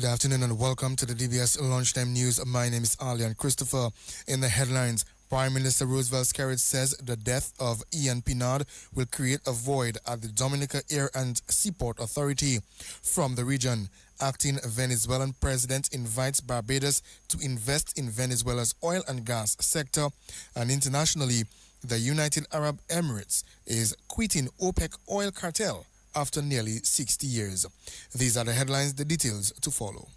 afternoon and welcome to the DBS Lunchtime News. My name is Alian Christopher. In the headlines, Prime Minister Roosevelt Skerrit says the death of Ian Pinard will create a void at the Dominica Air and Seaport Authority. From the region, acting Venezuelan president invites Barbados to invest in Venezuela's oil and gas sector. And internationally, the United Arab Emirates is quitting OPEC oil cartel after nearly 60 years. These are the headlines, the details to follow.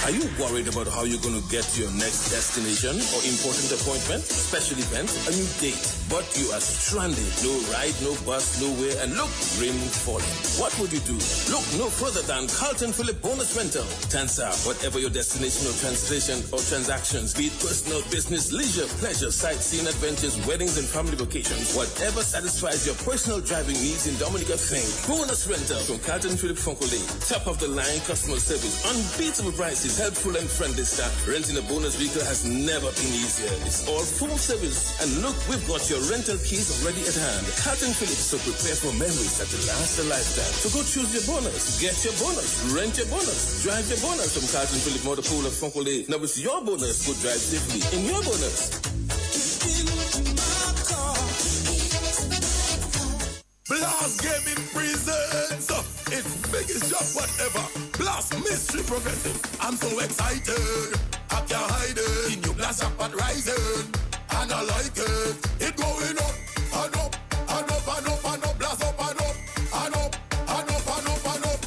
Are you worried about how you're going to get to your next destination or important appointment, special event, a new date, but you are stranded? No ride, no bus, nowhere, and look, rain falling. What would you do? Look no further than Carlton Phillip Bonus Rental. Tansa, whatever your destination or translation or transactions, be it personal, business, leisure, pleasure, sightseeing, adventures, weddings, and family vacations, whatever satisfies your personal driving needs in Dominica, think Bonus Rental from Carlton Phillip Foncolay. Top of the line customer service, unbeatable prices, helpful and friendly staff. Renting a bonus vehicle has never been easier. It's all full service. And look, we've got your rental keys already at hand. Carlton Phillips, so prepare for memories that will last a lifetime. So go choose your bonus, get your bonus, rent your bonus, drive your bonus from Carlton Phillips Motor Pool of Foncolay. Now it's your bonus. Go drive safely in your bonus. Blast Gaming presents its biggest job whatever. Blast Mystery Progressive. I'm so excited, I can't hide it. In your blast jackpot rising, and I like it. It going up and up and up and up and up. Blast up and up and up and up and up and up.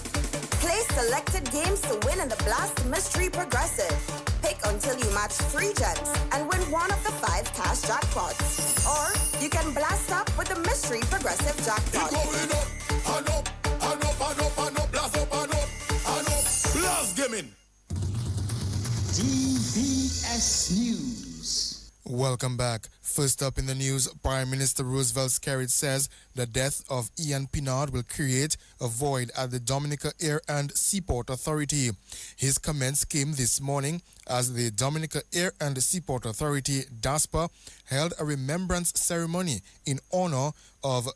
Play selected games to win in the Blast Mystery Progressive. Pick until you match 3 gems and win one of the 5 cash jackpots. Or you can blast up with the Mystery Progressive jackpot. It going up and up and up and up and up. Blast up and up and up. Blast Gaming. DBS News. Welcome back. First up in the news, Prime Minister Roosevelt Skerrit says the death of Ian Pinard will create a void at the Dominica Air and Seaport Authority. His comments came this morning as the Dominica Air and Seaport Authority, DASPA, held a remembrance ceremony in honor of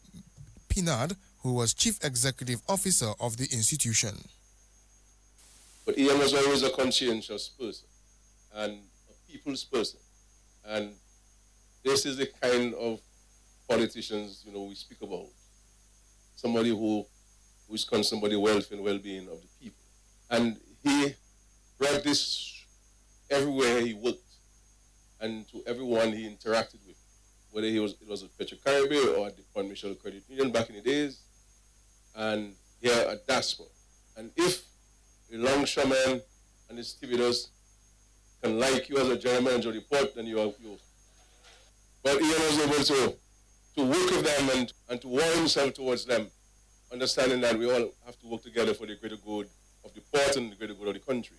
Pinard, who was Chief Executive Officer of the institution. But Ian was always a conscientious person and a people's person. And this is the kind of politicians, we speak about. Somebody who is concerned about the welfare and well-being of the people. And he brought this everywhere he worked and to everyone he interacted with, whether it was at Petro-Caribbean or at the Point Michel Credit Union back in the days, and here at DASPA. And if the longshoremen and the stevedores can like you as a general manager report, then you are you. But Ian was able to work with them and to warn himself towards them, understanding that we all have to work together for the greater good of the port and the greater good of the country.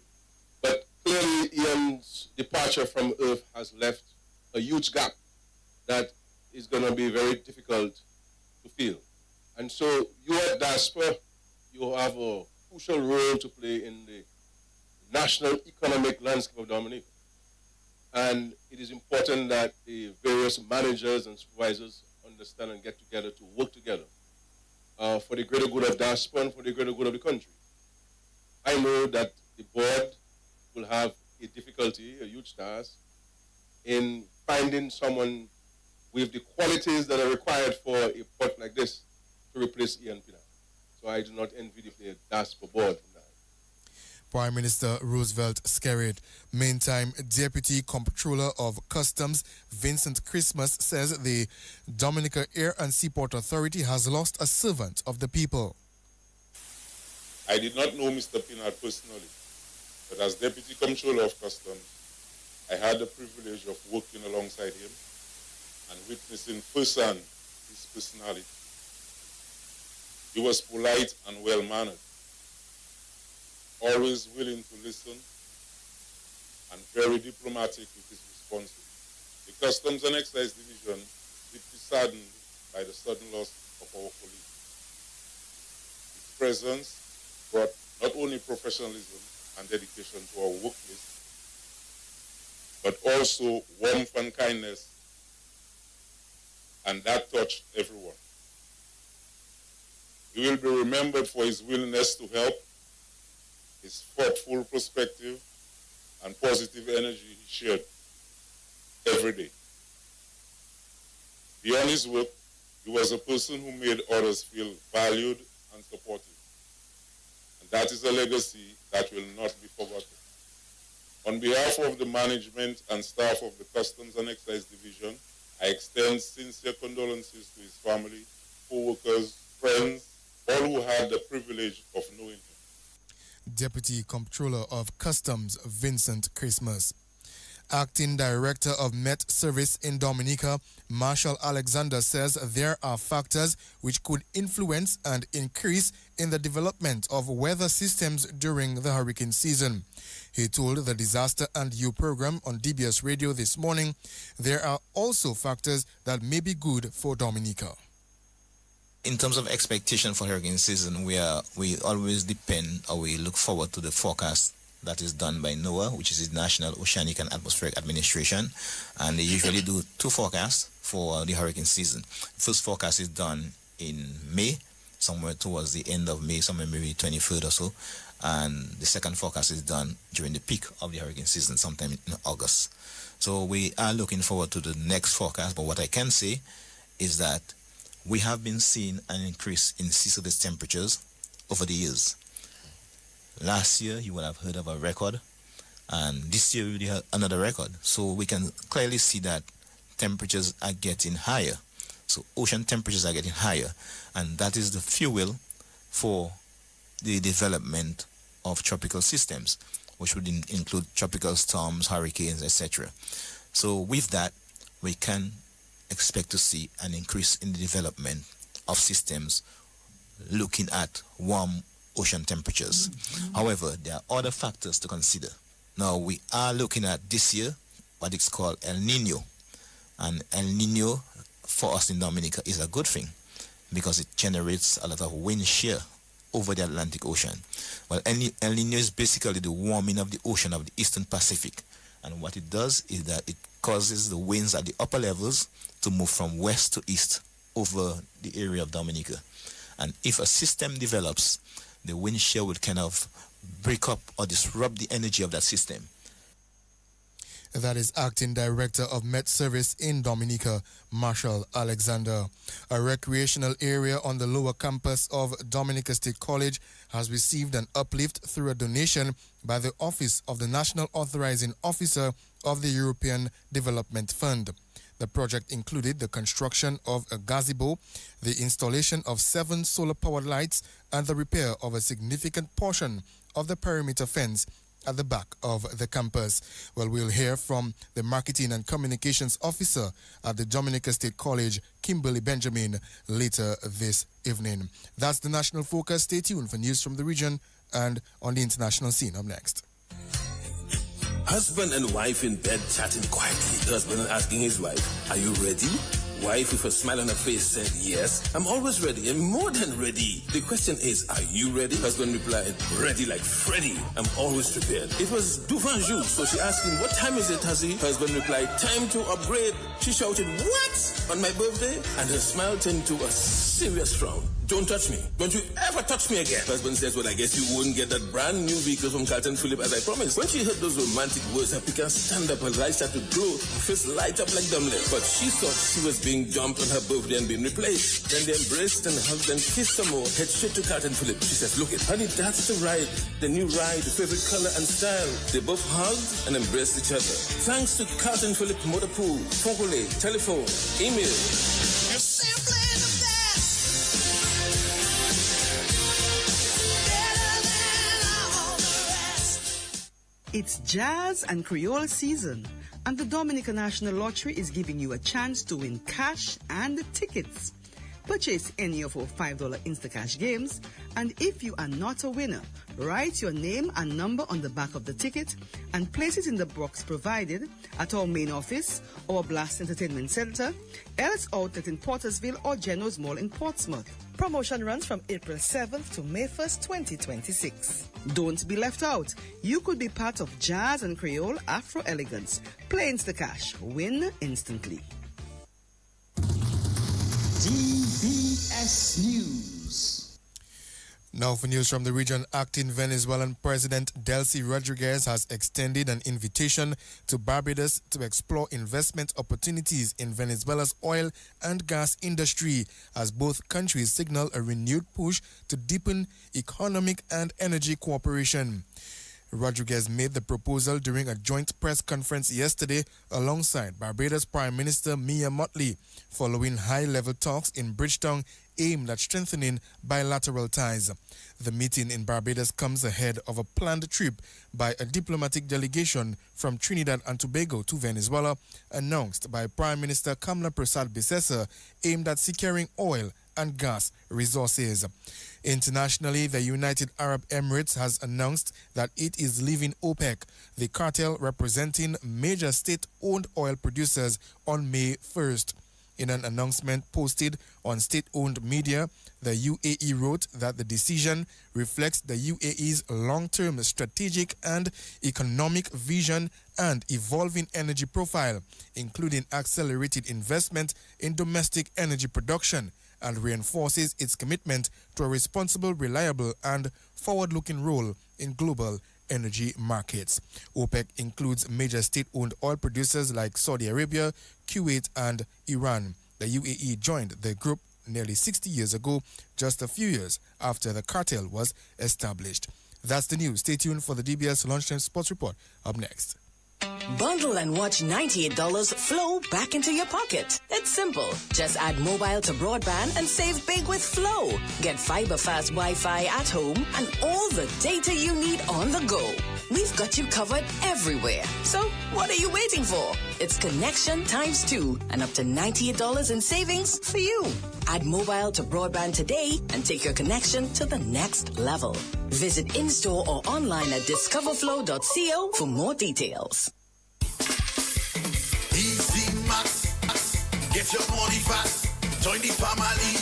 But clearly Ian's departure from Earth has left a huge gap that is going to be very difficult to fill. And so you at DASPA, you have a crucial role to play in the national economic landscape of Dominica. And it is important that the various managers and supervisors understand and get together to work together for the greater good of DASPA and for the greater good of the country. I know that the board will have a difficulty, a huge task, in finding someone with the qualities that are required for a port like this to replace Ian Pinard. So I do not envy the DASPA board from that. Prime Minister Roosevelt Skerrit. Meantime, Deputy Comptroller of Customs Vincent Christmas says the Dominica Air and Seaport Authority has lost a servant of the people. I did not know Mr. Pinard personally, but as Deputy Comptroller of Customs, I had the privilege of working alongside him and witnessing firsthand his personality. He was polite and well-mannered, always willing to listen, and very diplomatic with his responses. The Customs and Excise Division is deeply saddened by the sudden loss of our colleague. His presence brought not only professionalism and dedication to our workplace, but also warmth and kindness, and that touched everyone. He will be remembered for his willingness to help, his thoughtful perspective, and positive energy he shared every day. Beyond his work, he was a person who made others feel valued and supported. And that is a legacy that will not be forgotten. On behalf of the management and staff of the Customs and Excise Division, I extend sincere condolences to his family, co-workers, friends, all who had the privilege of knowing him. Deputy Comptroller of Customs Vincent Christmas. Acting Director of Met Service in Dominica, Marshall Alexander says there are factors which could influence and increase in the development of weather systems during the hurricane season. He told the Disaster and You program on DBS Radio this morning there are also factors that may be good for Dominica. In terms of expectation for hurricane season, we always depend or we look forward to the forecast that is done by NOAA, which is the National Oceanic and Atmospheric Administration, and they usually do two forecasts for the hurricane season. First forecast is done in May, somewhere towards the end of May, somewhere maybe 23rd or so, and the second forecast is done during the peak of the hurricane season, sometime in August. So we are looking forward to the next forecast, but what I can say is that we have been seeing an increase in sea surface temperatures over the years. Last year, you would have heard of a record, and this year we have another record. So we can clearly see that temperatures are getting higher. So ocean temperatures are getting higher, and that is the fuel for the development of tropical systems, which would include tropical storms, hurricanes, etc. So with that, we can expect to see an increase in the development of systems looking at warm ocean temperatures. However, there are other factors to consider. Now, we are looking at this year what is called El Nino. And El Nino for us in Dominica is a good thing because it generates a lot of wind shear over the Atlantic Ocean. Well, El Nino is basically the warming of the ocean of the Eastern Pacific. And what it does is that it causes the winds at the upper levels to move from west to east over the area of Dominica. And if a system develops, the wind shear would kind of break up or disrupt the energy of that system. That is Acting Director of Met Service in Dominica, Marshall Alexander. A recreational area on the lower campus of Dominica State College has received an uplift through a donation by the Office of the National Authorizing Officer of the European Development Fund. The project included the construction of a gazebo, the installation of 7 solar-powered lights, and the repair of a significant portion of the perimeter fence at the back of the campus. Well, we'll hear from the Marketing and Communications Officer at the Dominica State College, Kimberly Benjamin, later this evening. That's the National Focus. Stay tuned for news from the region and on the international scene. Up next. Husband and wife in bed chatting quietly. The husband asking his wife, "Are you ready?" Wife with a smile on her face said, "Yes, I'm always ready and more than ready." The question is, are you ready? Husband replied, "Ready like Freddy. I'm always prepared." It was devant jour, so she asked him, "What time is it, Huzzy?" Husband replied, "Time to upgrade." She shouted, "What? On my birthday?" And her smile turned to a serious frown. "Don't touch me. Don't you ever touch me again." Husband says, "Well, I guess you wouldn't get that brand new vehicle from Carlton Phillip as I promised." When she heard those romantic words, her piquant stand up, her eyes started to glow, her face light up like dumbling. But she thought she was being dumped on her birthday and being replaced. Then they embraced and hugged and kissed some more. Head straight to Carlton Phillip. She says, "Look it, honey, that's the ride. The new ride, the favorite color and style." They both hugged and embraced each other. Thanks to Carlton Phillip Motor Pool, phone call, telephone, email. You're simply the best. Better than all the rest. It's jazz and Creole season, and the Dominica National Lottery is giving you a chance to win cash and tickets. Purchase any of our $5 Instacash games, and if you are not a winner, write your name and number on the back of the ticket and place it in the box provided at our main office or Blast Entertainment Center, Ellis Outlet in Portersville or Geno's Mall in Portsmouth. Promotion runs from April 7th to May 1st, 2026. Don't be left out. You could be part of Jazz and Creole Afro Elegance. Play Instacash. Win instantly. DBS News. Now for news from the region, acting Venezuelan President Delcy Rodriguez has extended an invitation to Barbados to explore investment opportunities in Venezuela's oil and gas industry as both countries signal a renewed push to deepen economic and energy cooperation. Rodriguez made the proposal during a joint press conference yesterday alongside Barbados Prime Minister Mia Mottley following high-level talks in Bridgetown aimed at strengthening bilateral ties. The meeting in Barbados comes ahead of a planned trip by a diplomatic delegation from Trinidad and Tobago to Venezuela announced by Prime Minister Kamla Persad-Bissessar aimed at securing oil and gas resources. Internationally, the United Arab Emirates has announced that it is leaving OPEC, the cartel representing major state-owned oil producers, on May 1st. In an announcement posted on state-owned media, the UAE wrote that the decision reflects the UAE's long-term strategic and economic vision and evolving energy profile, including accelerated investment in domestic energy production, and reinforces its commitment to a responsible, reliable, and forward-looking role in global energy markets. OPEC includes major state-owned oil producers like Saudi Arabia, Kuwait, and Iran. The UAE joined the group nearly 60 years ago, just a few years after the cartel was established. That's the news. Stay tuned for the DBS Lunchtime Sports Report up next. Bundle and watch $98 flow back into your pocket. It's simple. Just add mobile to broadband and save big with Flow. Get fiber fast Wi-Fi at home and all the data you need on the go. We've got you covered everywhere. So what are you waiting for? It's connection times 2 and up to $98 in savings for you. Add mobile to broadband today and take your connection to the next level. Visit in-store or online at discoverflow.co for more details. Easy Max, get your money fast. Join the family.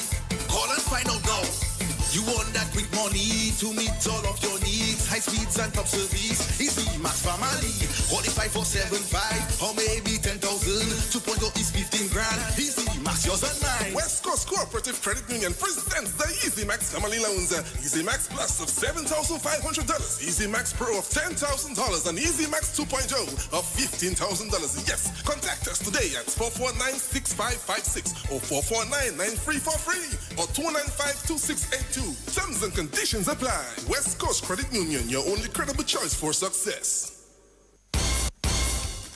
Call and find out now. You want that quick money to meet all of your needs. High speeds and top service. Easy Max family. Qualify for 7.5 or maybe 10,000. 2.0 is 15 grand. Easy Max, yours and mine. West Coast Cooperative Credit Union presents the Easy Max Family Loans. Easy Max Plus of $7,500. Easy Max Pro of $10,000 and Easy Max 2.0 of $15,000. Yes, contact us today at 449-6556 or 449-9343 or 295-2682. Terms and conditions apply. West Coast Credit Union, your only credible choice for success.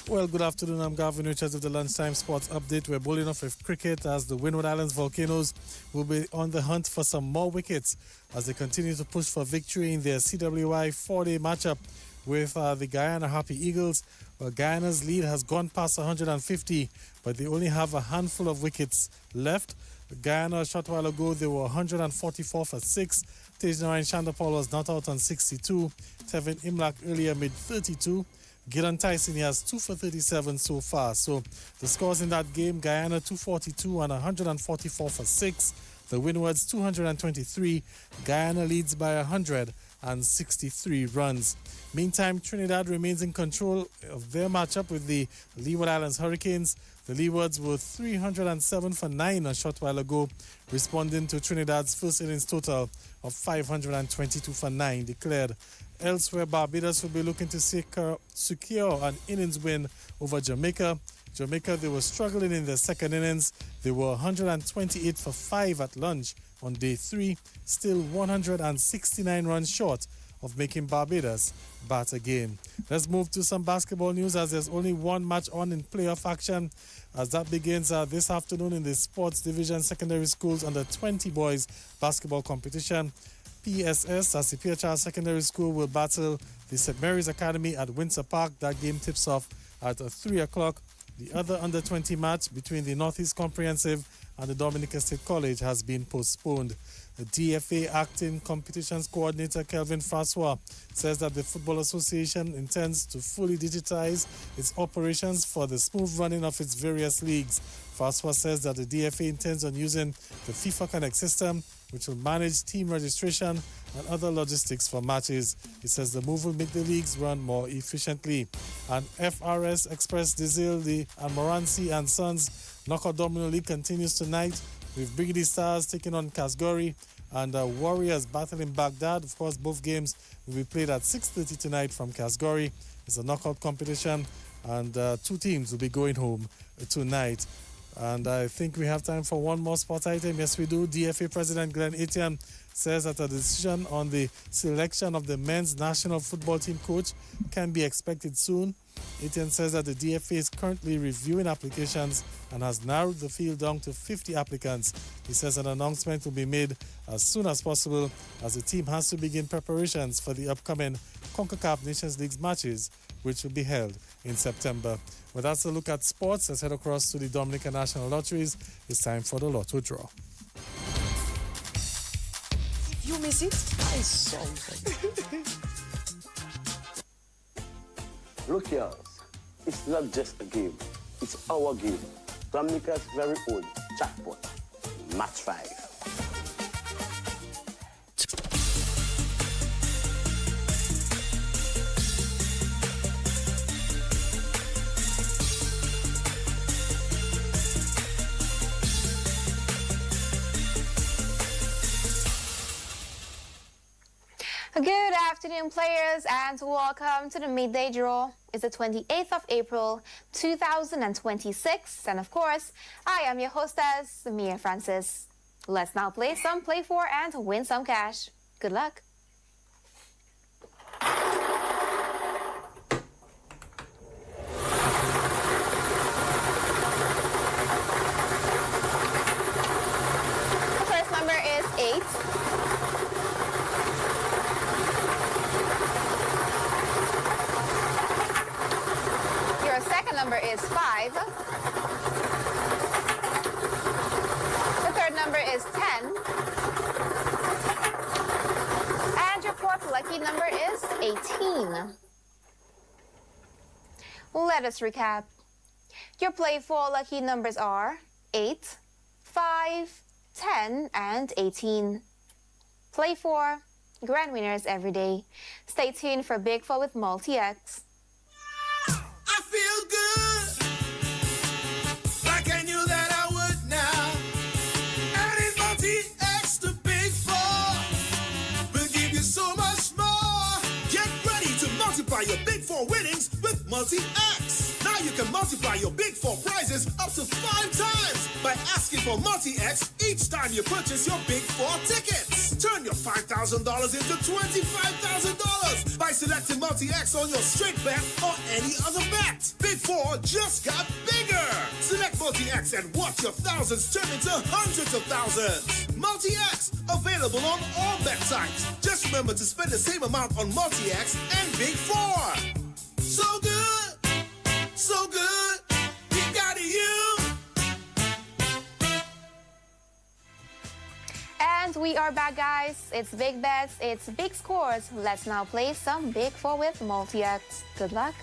Well, good afternoon. I'm Gavin Richards of the Lunchtime Sports Update. We're bowling off with cricket as the Windward Islands Volcanoes will be on the hunt for some more wickets as they continue to push for victory in their CWI 4-day matchup with the Guyana Happy Eagles. Well, Guyana's lead has gone past 150, but they only have a handful of wickets left. Guyana, a short while ago, they were 144 for 6. Tejnarayan Chandapal was not out on 62. Tevin Imlak earlier made 32. Gillan Tyson, he has 2 for 37 so far. So the scores in that game, Guyana 242 and 144 for 6. The Windwards 223. Guyana leads by 163 runs. Meantime, Trinidad remains in control of their matchup with the Leeward Islands Hurricanes. The Leewards were 307 for 9 a short while ago, responding to Trinidad's first innings total of 522 for 9 declared. Elsewhere, Barbados will be looking to secure an innings win over Jamaica. Jamaica, they were struggling in their second innings. They were 128 for 5 at lunch on day 3, still 169 runs short of making Barbados bat again. Let's move to some basketball news as there's only one match on in playoff action as that begins this afternoon in the Sports Division Secondary Schools under 20 boys basketball competition. PSS, as the Pierre Charles Secondary School, will battle the St. Mary's Academy at Windsor Park. That game tips off at 3 o'clock. The other under 20 match between the Northeast Comprehensive and the Dominica State College has been postponed. The DFA Acting Competitions Coordinator Kelvin Francois says that the Football Association intends to fully digitize its operations for the smooth running of its various leagues. Francois says that the DFA intends on using the FIFA Connect system, which will manage team registration and other logistics for matches. He says the move will make the leagues run more efficiently. And FRS Express Diesel, the Moranci and Sons Knockout Domino League continues tonight with Brigady Stars taking on Casgori. and Warriors battling Baghdad. Of course, both games will be played at 6:30 tonight from Kasgori. It's a knockout competition, and two teams will be going home tonight. And I think we have time for one more sport item. Yes, we do. DFA President Glenn Etienne says that a decision on the selection of the men's national football team coach can be expected soon. Etienne says that the DFA is currently reviewing applications and has narrowed the field down to 50 applicants. He says an announcement will be made as soon as possible, as the team has to begin preparations for the upcoming CONCACAF Nations League matches, which will be held in September. Well, that's a look at sports. Let's head across to the Dominican National Lotteries. It's time for the Lotto Draw. You miss it? I saw it. Look, yours. It's not just a game. It's our game. Dominica's very own jackpot. Match 5. Good afternoon, players, and welcome to the midday draw. It's the 28th of April, 2026, and of course, I am your hostess, Mia Francis. Let's now play some Play For and win some cash. Good luck. The first number is 8. Second number is 5. The third number is 10. And your fourth lucky number is 18. Let us recap. Your Play For lucky numbers are 8, 5, 10, and 18. Play For, grand winners every day. Stay tuned for Big 4 with Multi-X. I feel good, like I knew that I would now. Adding Multi-X to Big 4 will give you so much more. Get ready to multiply your Big 4 winnings with Multi-X. Now you can multiply your Big 4 prizes up to 5 times by asking for Multi-X each time you purchase your Big 4 tickets. Turn your $5,000 into $25,000 by selecting Multi-X on your straight bet or any other bet. Big 4 just got bigger. Select Multi-X and watch your thousands turn into hundreds of thousands. Multi-X, available on all bet sites. Just remember to spend the same amount on Multi-X and Big 4. So good, so good, we got you. And we are back, guys. It's big bets, it's big scores. Let's now play some Big 4 with Multi-X. Good luck.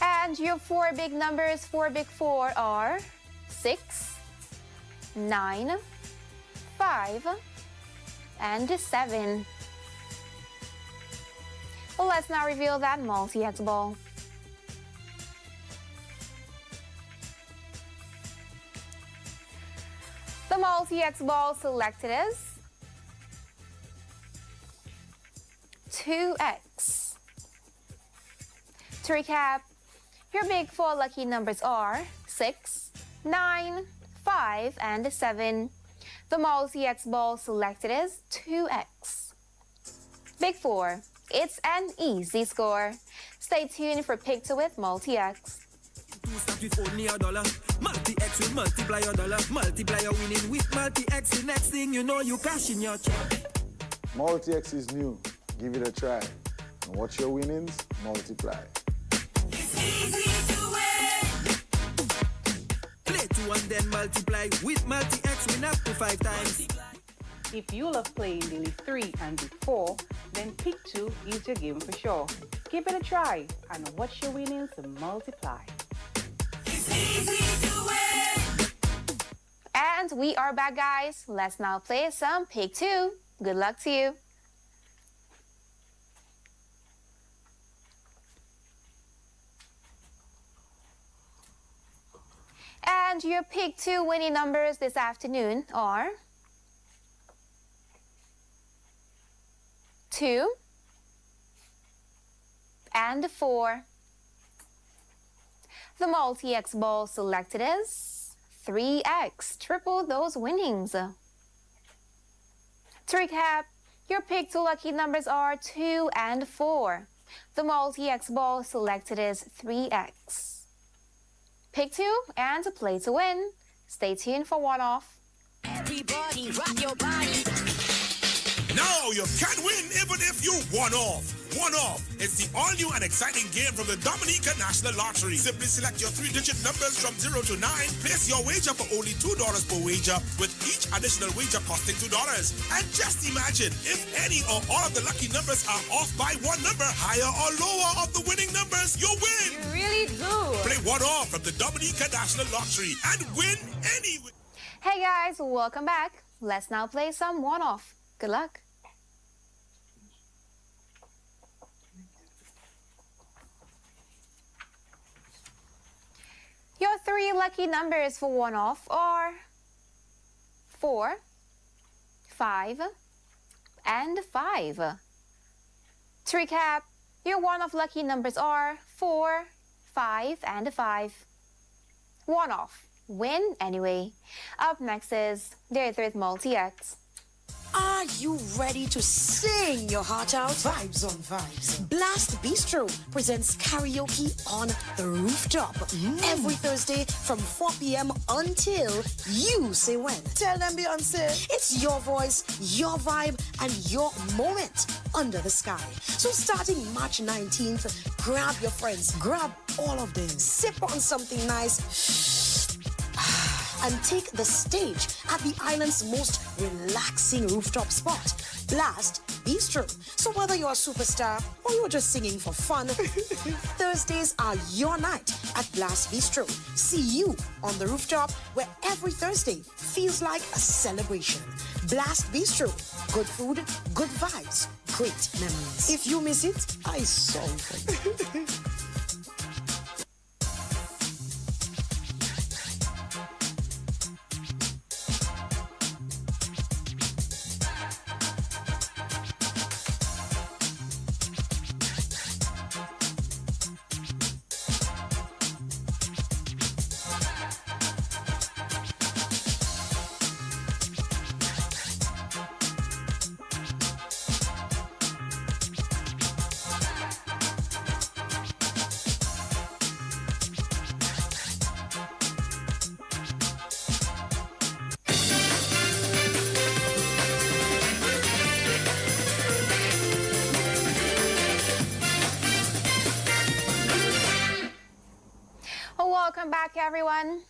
And your 4 big numbers for Big 4 are 6, 9, 5, and 7. Well, let's now reveal that Multi-X ball. The Multi-X ball selected is 2X. To recap, your Big 4 lucky numbers are 6, 9, 5, and 7. The Multi-X ball selected is 2X. Big 4, it's an easy score. Stay tuned for Pick 2 with Multi-X. Start with only $1. Multi-X will multiply your dollar. Multiply your winning with Multi-X. The next thing you know, you cash in your check. Multi-X is new. Give it a try. And watch your winnings multiply. It's easy to win. Play 2 and then multiply. With Multi-X, win up to 5 times. If you love playing Daily 3 and Big 4, then Pick 2 is your game for sure. Give it a try and watch your winnings multiply. It's easy to win. And we are back, guys. Let's now play some Pick 2. Good luck to you. And your pick 2 winning numbers this afternoon are 2 and 4. The multi-X ball selected is 3X. Triple those winnings. To recap, your pick 2 lucky numbers are 2 and 4. The multi-X ball selected is 3X. Pick 2 and play to win. Stay tuned for one off. Everybody rock your body. Now you can win even if you one off. One off. It's the all-new and exciting game from the Dominica National Lottery. Simply select your 3-digit numbers from 0 to 9. Place your wager for only $2 per wager, with each additional wager costing $2. And just imagine, if any or all of the lucky numbers are off by one number, higher or lower of the winning numbers, you win. You really do. Play one off from the Dominica National Lottery and win anyway. Hey guys, welcome back. Let's now play some one off. Good luck. Your 3 lucky numbers for one off are 4, 5, and 5. To recap, your one off lucky numbers are 4, 5, and 5. One off. Win anyway. Up next is their 3rd multi-X. Are you ready to sing your heart out? Vibes on vibes. Blast Bistro presents karaoke on the rooftop every Thursday from 4 p.m. until you say when. Tell them Beyonce. It's your voice, your vibe, and your moment under the sky. So starting March 19th, grab your friends, grab all of them, sip on something nice, and take the stage at the island's most relaxing rooftop spot, Blast Bistro. So whether you're a superstar or you're just singing for fun, Thursdays are your night at Blast Bistro. See you on the rooftop, where every Thursday feels like a celebration. Blast Bistro. Good food, good vibes, great memories. If you miss it, I sorry for you. Welcome back, everyone.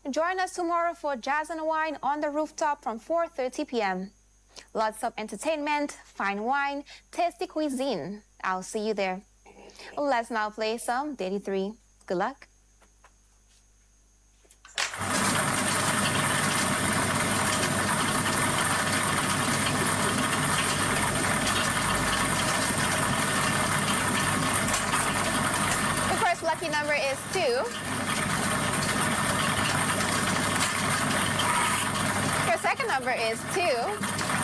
Join us tomorrow for Jazz and Wine on the Rooftop from 4:30 p.m. Lots of entertainment, fine wine, tasty cuisine. I'll see you there. Let's now play some 33. Good luck. The first lucky number is 2. Your second number is 2.